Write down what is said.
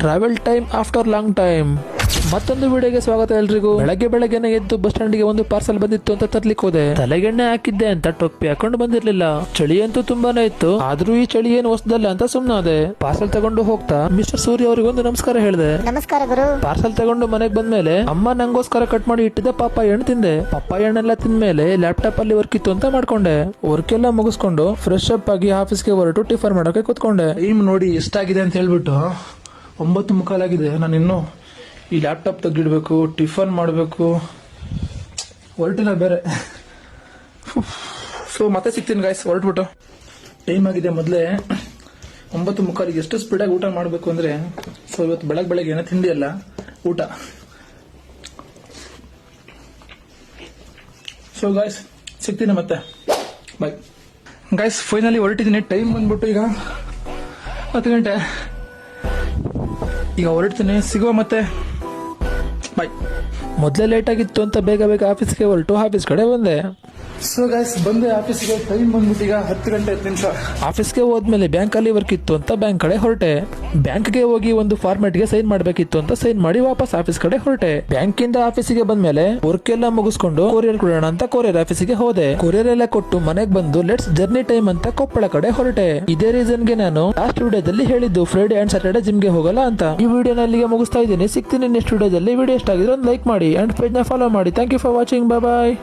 Travel time after long time. ಮತ್ತೊಂದು ವಿಡಿಯೋಗೆ ಸ್ವಾಗತ ಎಲ್ರಿಗೂ. ಬೆಳಗ್ಗೆನೆ ಎದ್ದು ಬಸ್ ಸ್ಟ್ಯಾಂಡ್ಗೆ ಒಂದು ಪಾರ್ಸಲ್ ಬಂದಿತ್ತು ಅಂತ ತರ್ಲಿಕ್ಕೆ ಹೋದೆ. ತಲೆಗೆಣ್ಣೆ ಹಾಕಿದ್ದೆ ಅಂತ ಟೊಪ್ಪಿ ಹಾಕೊಂಡು ಬಂದಿರ್ಲಿಲ್ಲ. ಚಳಿ ಅಂತೂ ತುಂಬಾನೇ ಇತ್ತು, ಆದ್ರೂ ಈ ಚಳಿ ಏನು ಹೊಸದಲ್ಲ ಅಂತ ಸುಮ್ನಾದೆ. ಪಾರ್ಸಲ್ ತಗೊಂಡು ಹೋಗ್ತಾ ಮಿಸ್ಟರ್ ಸೂರ್ಯ ಅವರಿಗೆ ಒಂದು ನಮಸ್ಕಾರ ಹೇಳಿದೆ. ನಮಸ್ಕಾರ ಗುರು. ಪಾರ್ಸಲ್ ತಗೊಂಡು ಮನೆಗೆ ಬಂದ್ಮೇಲೆ ಅಮ್ಮ ನಂಗೋಸ್ಕರ ಕಟ್ ಮಾಡಿ ಇಟ್ಟಿದ್ದೆ ಪಪ್ಪಾಯ ಹಣ್ಣು ತಿಂದೆ. ಪಪ್ಪಾಯ ಹಣ್ಣೆಲ್ಲ ತಿಂದ್ಮೇಲೆ ಲ್ಯಾಪ್ಟಾಪ್ ಅಲ್ಲಿ ವರ್ಕ್ ಇತ್ತು ಅಂತ ಮಾಡ್ಕೊಂಡೆ. ವರ್ಕ್ ಎಲ್ಲ ಮುಗಿಸ್ಕೊಂಡು ಫ್ರೆಶ್ ಅಪ್ ಆಗಿ ಆಫೀಸ್ಗೆ ಹೊರಟು ಟಿಫನ್ ಮಾಡೋಕೆ ಕೂತ್ಕೊಂಡೆ. ಟೈಮ್ ನೋಡಿ ಎಷ್ಟಾಗಿದೆ ಅಂತ ಹೇಳ್ಬಿಟ್ಟು 9:45 ನಾನು ಇನ್ನೂ ಈ ಲ್ಯಾಪ್ಟಾಪ್ ತೆಗಿಡ್ಬೇಕು, ಟಿಫನ್ ಮಾಡಬೇಕು, ಹೊರಟಿಲ್ಲ ಬೇರೆ. ಸೊ ಮತ್ತೆ ಸಿಗ್ತೀನಿ ಗಾಯ್ಸ್ ಹೊರಟ್ಬಿಟ್ಟು. ಟೈಮ್ ಆಗಿದೆ ಮೊದಲೇ 9:45. ಎಷ್ಟು ಸ್ಪೀಡಾಗಿ ಊಟ ಮಾಡಬೇಕು ಅಂದರೆ, ಸೊ ಇವತ್ತು ಬೆಳಗ್ಗೆ ಏನೋ ತಿಂಡಿ ಅಲ್ಲ, ಊಟ. ಸೊ ಗಾಯ್ಸ್ ಸಿಗ್ತೀನಿ ಮತ್ತೆ, ಬಾಯ್ ಗಾಯ್ಸ್. ಫೈನಲಿ ಹೊರಟಿದ್ದೀನಿ. ಟೈಮ್ ಬಂದ್ಬಿಟ್ಟು ಈಗ 10 ಗಂಟೆ. ಈಗ ಹೊರಡ್ತೀನಿ, ಸಿಗುವ ಮತ್ತೆ, ಬಾಯ್. ಮೊದಲೇ ಲೇಟ್ ಆಗಿತ್ತು ಅಂತ ಬೇಗ ಆಫೀಸ್ಗೆ ಹೊರಟು ಆಫೀಸ್ ಕಡೆ ಬಂದೆ. ಸೊ ಗೈಸ್ ಬಂದೆ ಆಫೀಸ್ಗೆ. ಟೈಮ್ ಬಂದ್ಬಿಟ್ಟು ಈಗ 10 ಗಂಟೆ 10 ನಿಮಿಷ. ಆಫೀಸ್ಗೆ ಹೋದ್ಮೇಲೆ ಬ್ಯಾಂಕ್ ಅಲ್ಲಿ ವರ್ಕ್ ಇತ್ತು ಅಂತ ಬ್ಯಾಂಕ್ ಕಡೆ ಹೊರಟೆ. ಬ್ಯಾಂಕ್ಗೆ ಹೋಗಿ ಒಂದು ಫಾರ್ಮೆಟ್ ಗೆ ಸೈನ್ ಮಾಡಬೇಕಿತ್ತು ಅಂತ ಸೈನ್ ಮಾಡಿ ವಾಪಸ್ ಆಫೀಸ್ ಕಡೆ ಹೊರಟೆ. ಬ್ಯಾಂಕಿಂದ ಆಫೀಸಿಗೆ ಬಂದ್ಮೇಲೆ ವರ್ಕ್ ಎಲ್ಲ ಮುಗಿಸ್ಕೊಂಡು ಕೊರಿಯರ್ ಕೊಡೋಣ ಅಂತ ಕೊರಿಯರ್ ಆಫೀಸಿಗೆ ಹೋದೆ. ಕೊರಿಯರ್ ಎಲ್ಲ ಕೊಟ್ಟು ಮನೆಗೆ ಬಂದು ಲೆಟ್ಸ್ ಜರ್ನಿ ಟೈಮ್ ಅಂತ ಕೊಪ್ಪಳ ಕಡೆ ಹೊರಟೆ. ಇದೇ ರೀಸನ್ ಗೆ ನಾನು ಲಾಸ್ಟ್ ವಿಡಿಯೋದಲ್ಲಿ ಹೇಳಿದ್ದು ಫ್ರೈಡೆ ಅಂಡ್ ಸ್ಯಾಟರ್ಡೆ ಜಿಮ್ ಗೆ ಹೋಗಲ್ಲ ಅಂತ. ಈ ವಿಡಿಯೋನ ಅಲ್ಲಿಗೆ ಮುಗಿಸ್ತಾ ಇದ್ದೀನಿ. ಸಿಗ್ತೀನಿ ನೆಕ್ಸ್ಟ್ ವಿಡಿಯೋದಲ್ಲಿ. ವಿಡಿಯೋ ಇಷ್ಟ ಆಗಿದ್ರೆ ಒಂದು ಲೈಕ್ ಮಾಡಿ ಅಂಡ್ ಪೇಜ್ ನ ಫಾಲೋ ಮಾಡಿ. Thank you for watching. Bye.